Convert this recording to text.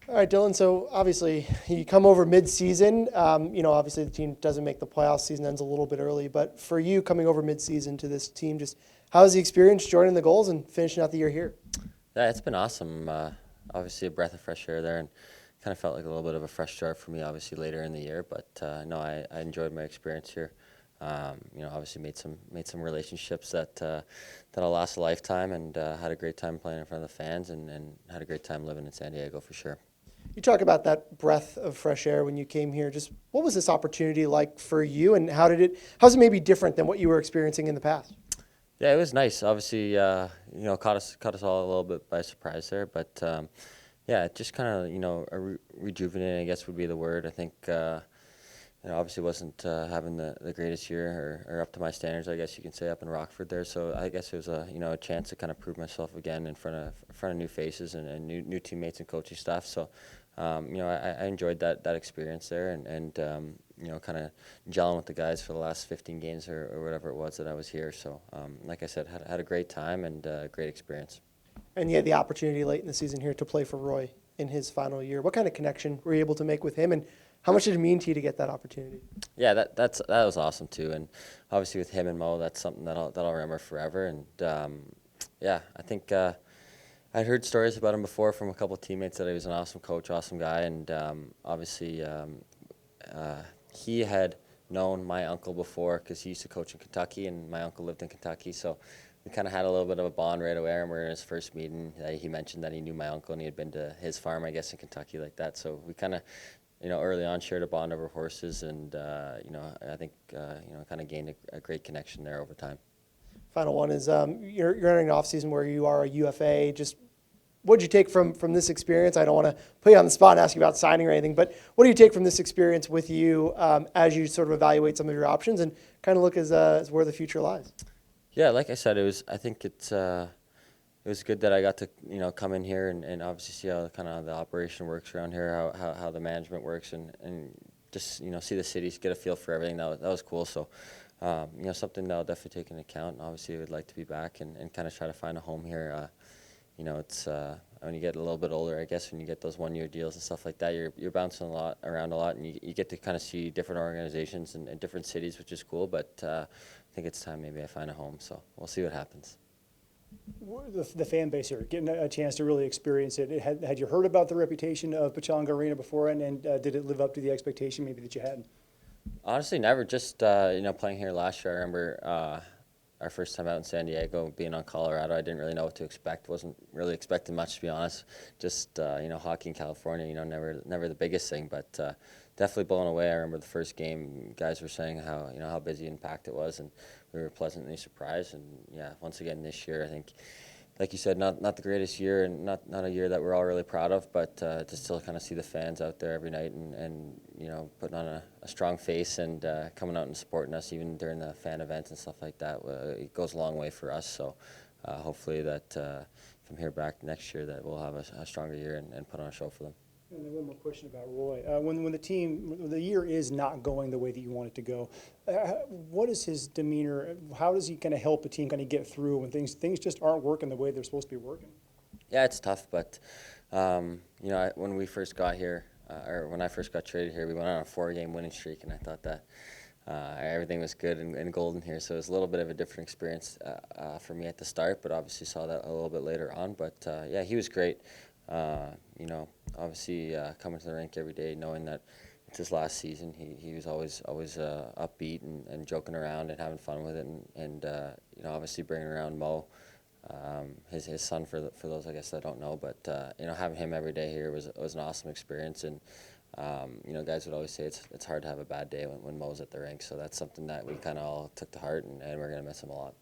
All right, Dylan. So obviously you come over mid-season. Obviously the team doesn't make the playoffs. Season ends a little bit early. But for you coming over mid-season to this team, just how was the experience joining the Gulls and finishing out the year here? Yeah, it's been awesome. Obviously, a breath of fresh air there, and kind of felt like a little bit of a fresh start for me. Obviously, later in the year, but no, I enjoyed my experience here. Obviously made some relationships that'll last a lifetime, and had a great time playing in front of the fans, and had a great time living in San Diego for sure. You talk about that breath of fresh air when you came here. Just what was this opportunity like for you, and how's it maybe different than what you were experiencing in the past? Yeah, it was nice. Obviously, caught us all a little bit by surprise there, but yeah, it just kind of rejuvenating, I guess would be the word. I think obviously wasn't having the greatest year or up to my standards, I guess you can say, up in Rockford there. So I guess it was a chance to kind of prove myself again in front of new faces and new teammates and coaching staff. So I enjoyed that experience there and kind of gelling with the guys for the last 15 games or whatever it was that I was here. So like I said, had a great time and great experience. And you had the opportunity late in the season here to play for Roy in his final year. What kind of connection were you able to make with him, and how much did it mean to you to get that opportunity? Yeah, that was awesome too, and obviously with him and Mo, that's something that I'll remember forever. And yeah, I think I'd heard stories about him before from a couple of teammates that he was an awesome coach, awesome guy, and obviously he had known my uncle before because he used to coach in Kentucky, and my uncle lived in Kentucky, so we kind of had a little bit of a bond right away. And we were in his first meeting. He mentioned that he knew my uncle and he had been to his farm, I guess, in Kentucky like that. So we kind of early on shared a bond over horses, and I think kind of gained a great connection there over time. Final one is you're in an off season where you are a UFA. Just what did you take from this experience? I don't want to put you on the spot and ask you about signing or anything, but what do you take from this experience with you as you sort of evaluate some of your options and kind of look as where the future lies? Yeah, like I said, I think it was good that I got to come in here and obviously see how kind of the operation works around here, how the management works, and just see the cities, get a feel for everything. That was cool. So something that I'll definitely take into account. And obviously, I would like to be back and kind of try to find a home here. It's when you get a little bit older, I guess, when you get those 1-year deals and stuff like that, you're bouncing around a lot, and you get to kind of see different organizations and different cities, which is cool. But I think it's time maybe I find a home. So we'll see what happens. The fan base here, getting a chance to really experience it. Had you heard about the reputation of Pechanga Arena before, and did it live up to the expectation maybe that you had? Honestly, never. Just playing here last year. I remember our first time out in San Diego, being on Colorado. I didn't really know what to expect. Wasn't really expecting much, to be honest. Just hockey in California. Never the biggest thing, but definitely blown away. I remember the first game, guys were saying how busy and packed it was, and we were pleasantly surprised. And yeah, once again this year, I think, like you said, not the greatest year, and not a year that we're all really proud of, but to still kind of see the fans out there every night and putting on a strong face and coming out and supporting us even during the fan events and stuff like that, it goes a long way for us. So hopefully that from here back next year that we'll have a stronger year and put on a show for them. And then one more question about Roy. When the year is not going the way that you want it to go, what is his demeanor? How does he kind of help a team kind of get through when things just aren't working the way they're supposed to be working? Yeah, it's tough, but when we first got here, or when I first got traded here, we went on a 4-game winning streak, and I thought that everything was good and golden here. So it was a little bit of a different experience for me at the start, but obviously saw that a little bit later on. But yeah, he was great. Obviously coming to the rink every day, knowing that it's his last season, he was always upbeat and joking around and having fun with it, and obviously bringing around Mo, his son, for those I guess that don't know, but having him every day here was an awesome experience. And guys would always say it's hard to have a bad day when Mo's at the rink, so that's something that we kind of all took to heart, and we're gonna miss him a lot.